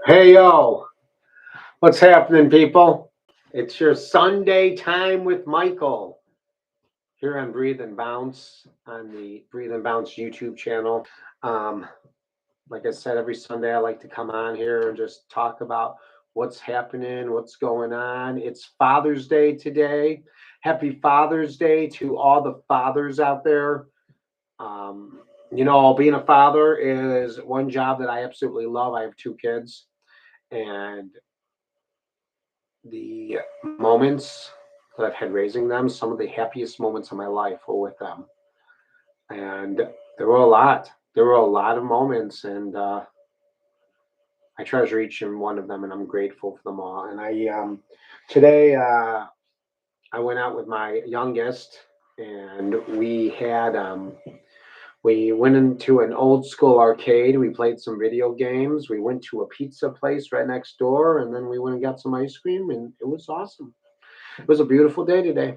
Hey yo, what's happening, people? It's your Sunday time with Michael here on Breathe and Bounce on the Breathe and Bounce YouTube channel. Um, like I said, every Sunday I like to come on here and just talk about what's happening, what's going on. It's Father's Day today. Happy Father's Day to all the fathers out there. Um, being a father is one job that I absolutely love. I have two kids, and the moments that I've had raising them, some of the happiest moments of my life were with them. And there were a lot. There were a lot of moments, and I treasure each and one of them, and I'm grateful for them all. And today, I went out with my youngest, and we went into an old school arcade. We played some video games. We went to a pizza place right next door, and then we went and got some ice cream, and it was awesome. It was a beautiful day today.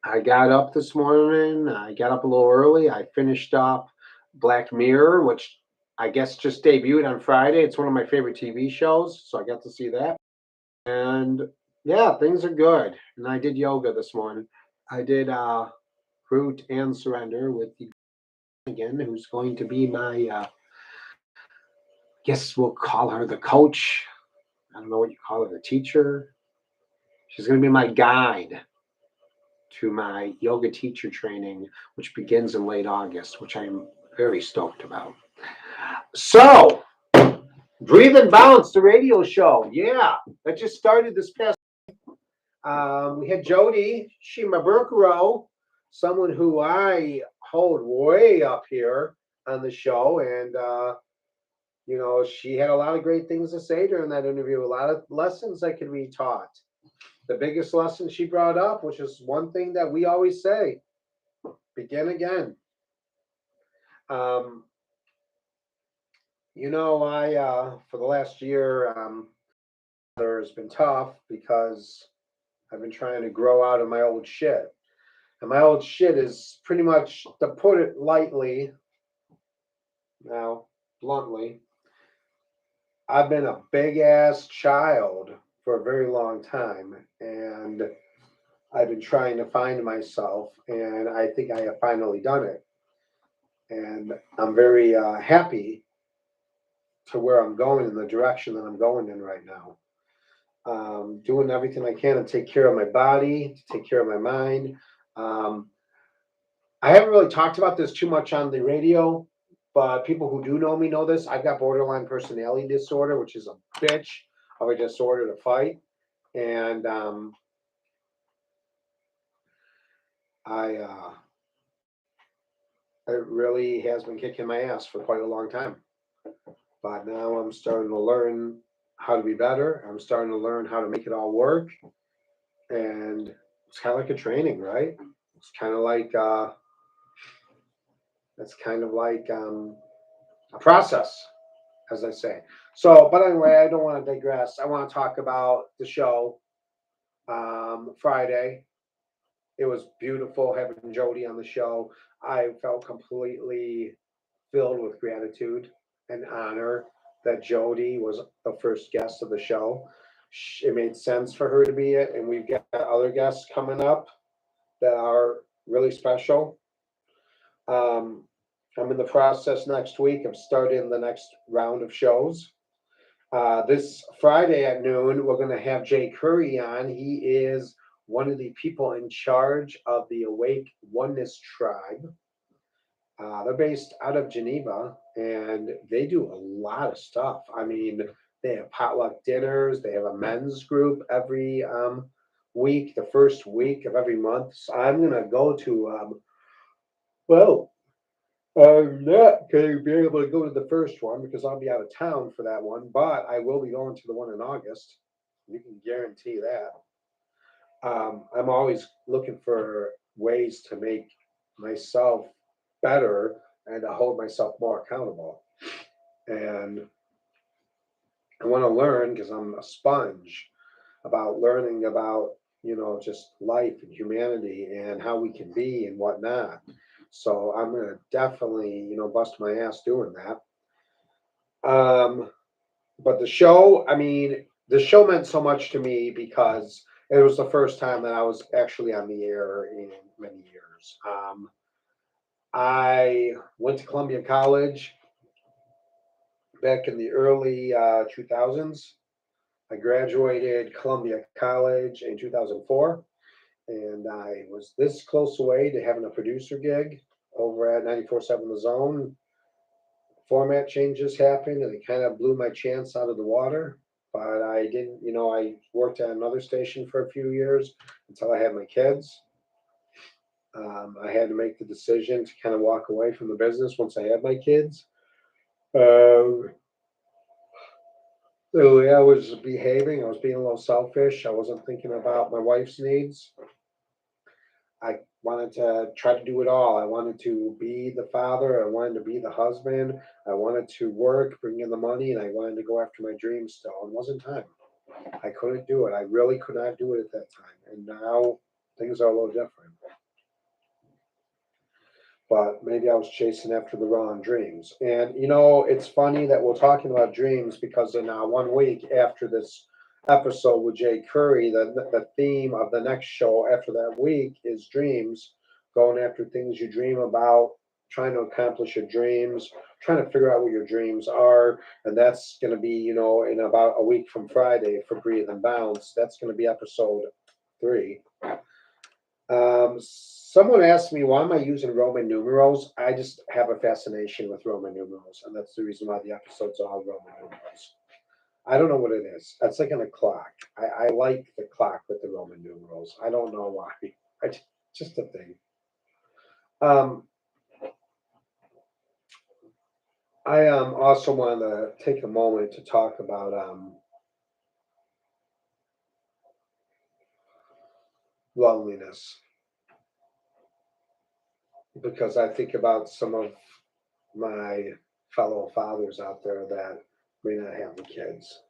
I got up this morning. I got up a little early. I finished up Black Mirror, which I guess just debuted on Friday. It's one of my favorite TV shows, so I got to see that. And yeah, things are good. And I did yoga this morning. I did Root and Surrender with the again, who's going to be my guess we'll call her the coach. I don't know what you call her, the teacher. She's going to be my guide to my yoga teacher training, which begins in late August, which I'm very stoked about. So, Breathe and Balance, the radio show. Yeah, that just started this past. We had Jody Shimaburkuro, someone who I hold way up here on the show, and she had a lot of great things to say during that interview. A lot of lessons that could be taught. The biggest lesson she brought up, which is one thing that we always say: begin again. Um, I for the last year, has been tough because I've been trying to grow out of my old shit, and my old shit is pretty much, to put it lightly, now bluntly, I've been a big ass child for a very long time, and I've been trying to find myself, and I think I have finally done it, and I'm very happy to where I'm going in the direction that I'm going in right now. Doing everything I can to take care of my body, to take care of my mind. Um, I haven't really talked about this too much on the radio, but people who do know me know this. I've got borderline personality disorder, which is a bitch of a disorder to fight. And I it really has been kicking my ass for quite a long time. But now I'm starting to learn how to be better. I'm starting to learn how to make it all work. And it's kind of like a training, right? It's kind of like it's kind of like a process, as I say. So, but anyway, I don't want to digress. I want to talk about the show. Friday, it was beautiful having Jody on the show. I felt completely filled with gratitude and honor that Jody was the first guest of the show. It made sense for her to be it, and we've got other guests coming up that are really special. Um, I'm in the process next week of starting the next round of shows. This Friday at noon, we're going to have Jay Curry on. He is one of the people in charge of the Awake Oneness Tribe. They're based out of Geneva, and they do a lot of stuff. I mean, they have potluck dinners. They have a men's group every week, the first week of every month. So I'm going to go to, well, I'm not going to be able to go to the first one because I'll be out of town for that one, but I will be going to the one in August. You can guarantee that. I'm always looking for ways to make myself better and to hold myself more accountable. And I want to learn because I'm a sponge about learning about, just life and humanity and how we can be and whatnot. So I'm going to definitely, bust my ass doing that. Um, but the show, I mean, the show meant so much to me because it was the first time that I was actually on the air in many years. I went to Columbia College back in the early 2000s. I graduated Columbia College in 2004, and I was this close away to having a producer gig over at 94.7 The Zone. Format changes happened, and it kind of blew my chance out of the water. But I didn't, I worked at another station for a few years until I had my kids. I had to make the decision to kind of walk away from the business once I had my kids. Um, the way I was behaving, I was being a little selfish. I wasn't thinking about my wife's needs. I wanted to try to do it all. I wanted to be the father. I wanted to be the husband. I wanted to work, bring in the money, and I wanted to go after my dreams still. It wasn't time. I couldn't do it. I really could not do it at that time. And now things are a little different. But maybe I was chasing after the wrong dreams. And it's funny that we're talking about dreams because in 1 week after this episode with Jay Curry, the theme of the next show after that week is dreams, going after things you dream about, trying to accomplish your dreams, trying to figure out what your dreams are. And that's going to be, in about a week from Friday for Breathe and Bounce. That's going to be episode 3. Someone asked me why am I using Roman numerals? I just have a fascination with Roman numerals, and that's the reason why the episodes are all Roman numerals. I don't know what it is. It's like in a clock. I like the clock with the Roman numerals. I don't know why. Just a thing. Um, I also want to take a moment to talk about loneliness because I think about some of my fellow fathers out there that may not have the kids.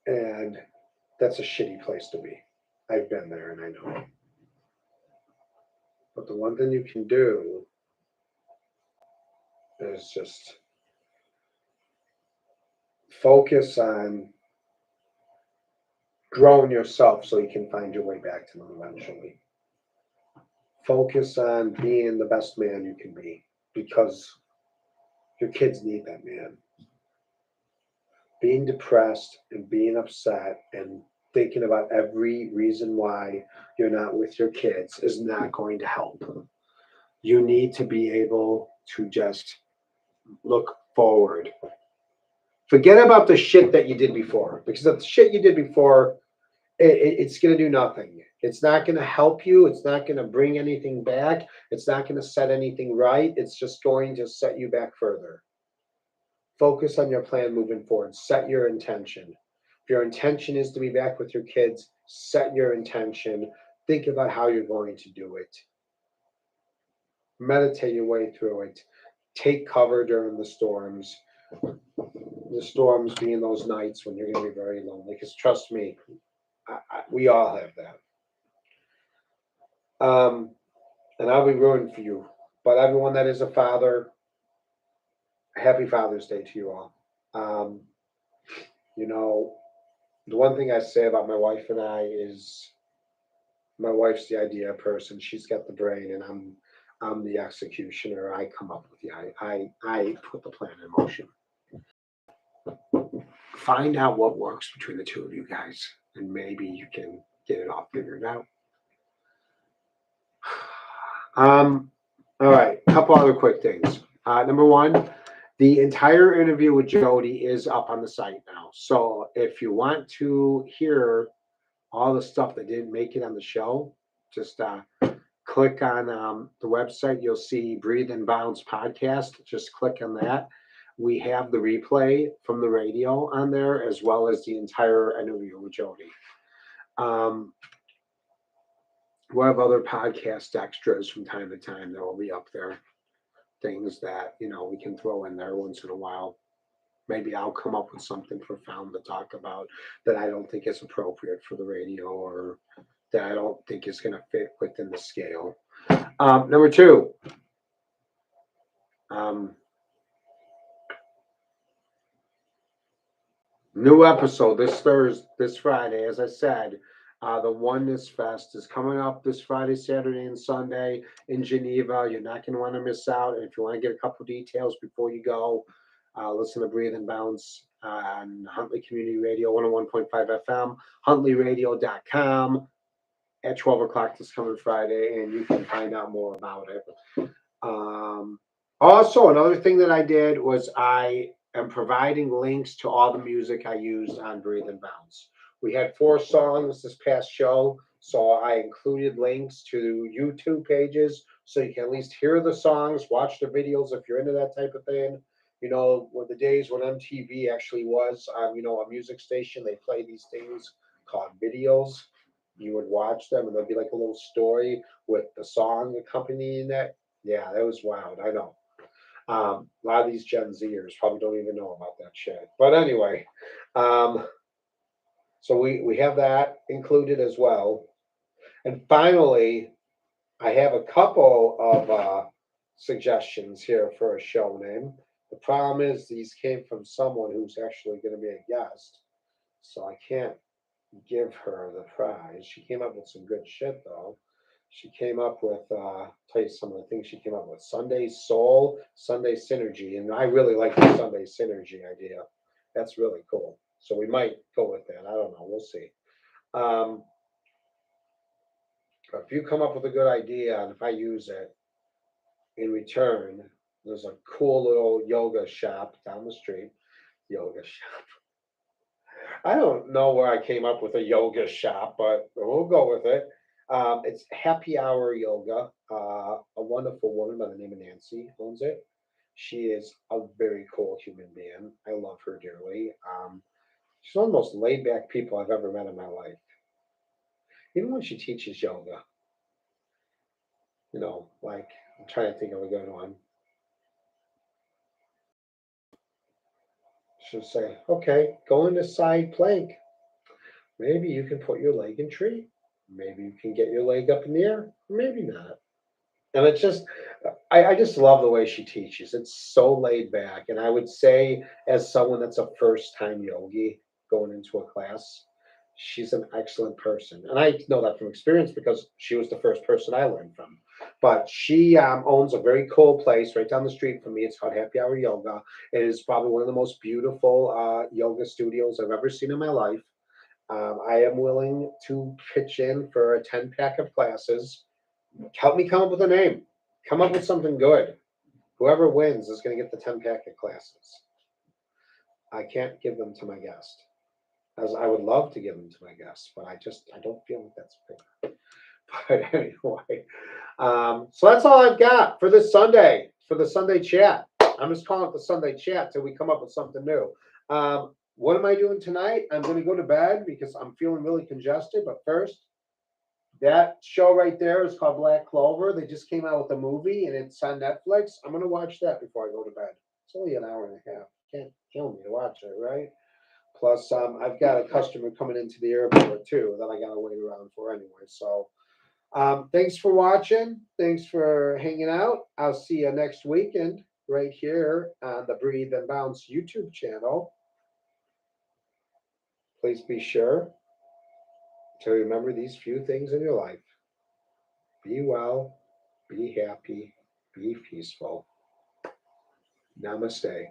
And that's a shitty place to be. I've been there and I know. But the one thing you can do is just focus on growing yourself so you can find your way back to them eventually. Focus on being the best man you can be because your kids need that man. Being depressed and being upset and thinking about every reason why you're not with your kids is not going to help. You need to be able to just look forward. Forget about the shit that you did before because the shit you did before, it's going to do nothing. It's not going to help you. It's not going to bring anything back. It's not going to set anything right. It's just going to set you back further. Focus on your plan moving forward. Set your intention. If your intention is to be back with your kids, set your intention. Think about how you're going to do it. Meditate your way through it. Take cover during the storms. The storms being those nights when you're going to be very lonely. Because trust me, we all have that. And I'll be rooting for you. But everyone that is a father, happy Father's Day to you all. Um, you know, the one thing I say about my wife and I is my wife's the idea person. She's got the brain, and I'm the executioner. I come up with I put the plan in motion. Find out what works between the two of you guys, and maybe you can get it all figured out. All right, a couple other quick things. Number one, the entire interview with Jody is up on the site now. So if you want to hear all the stuff that didn't make it on the show, just click on the website. You'll see Breathe and Bounce podcast. Just click on that. We have the replay from the radio on there, as well as the entire interview with Jody. We'll have other podcast extras from time to time that will be up there. Things that, we can throw in there once in a while. Maybe I'll come up with something profound to talk about that I don't think is appropriate for the radio or that I don't think is going to fit within the scale. Number two, New episode this Thursday, this Friday. As I said, the Oneness Fest is coming up this Friday, Saturday, and Sunday in Geneva. You're not going to want to miss out. And if you want to get a couple details before you go, listen to Breathe and Bounce on Huntley Community Radio 101.5 FM, huntleyradio.com at 12 o'clock this coming Friday, and you can find out more about it. Also, another thing that I did was I am providing links to all the music I used on Breathe and Bounce. We had 4 songs this past show, so I included links to YouTube pages so you can at least hear the songs, watch the videos if you're into that type of thing. You know, with the days when MTV actually was, a music station, they play these things called videos. You would watch them, and there'd be like a little story with the song accompanying it. Yeah, that was wild. I know. A lot of these Gen Zers probably don't even know about that shit. But anyway, um, so we have that included as well. And finally, I have a couple of suggestions here for a show name. The problem is these came from someone who's actually going to be a guest, so I can't give her the prize. She came up with some good shit though. She came up with, tell you some of the things she came up with. Sunday Soul, Sunday Synergy, and I really like the Sunday Synergy idea. That's really cool. So we might go with that. I don't know. We'll see. Um, if you come up with a good idea and if I use it in return, there's a cool little yoga shop down the street. Yoga shop. I don't know where I came up with a yoga shop, but we'll go with it. It's Happy Hour Yoga. A wonderful woman by the name of Nancy owns it. She is a very cool human being. I love her dearly. She's one of the most laid back people I've ever met in my life. Even when she teaches yoga, like I'm trying to think of a good one. She'll say, okay, go into side plank. Maybe you can put your leg in tree. Maybe you can get your leg up in the air. Maybe not. And it's just, I just love the way she teaches. It's so laid back. And I would say, as someone that's a first time yogi going into a class, she's an excellent person. And I know that from experience because she was the first person I learned from. But she owns a very cool place right down the street from me. It's called Happy Hour Yoga. It is probably one of the most beautiful yoga studios I've ever seen in my life. I am willing to pitch in for a 10-pack of classes. Help me come up with a name. Come up with something good. Whoever wins is going to get the 10-pack of classes. I can't give them to my guest, as I would love to give them to my guests, but I don't feel like that's fair. But anyway, so that's all I've got for this Sunday, for the Sunday chat. I'm just calling it the Sunday chat till we come up with something new. What am I doing tonight? I'm going to go to bed because I'm feeling really congested. But first, that show right there is called Black Clover. They just came out with a movie and it's on Netflix. I'm going to watch that before I go to bed. It's only an hour and a half. Can't kill me to watch it, right? Plus, I've got a customer coming into the airport too that I got to wait around for anyway. So, thanks for watching. Thanks for hanging out. I'll see you next weekend right here on the Breathe and Bounce YouTube channel. Please be sure to remember these few things in your life. Be well, be happy, be peaceful. Namaste.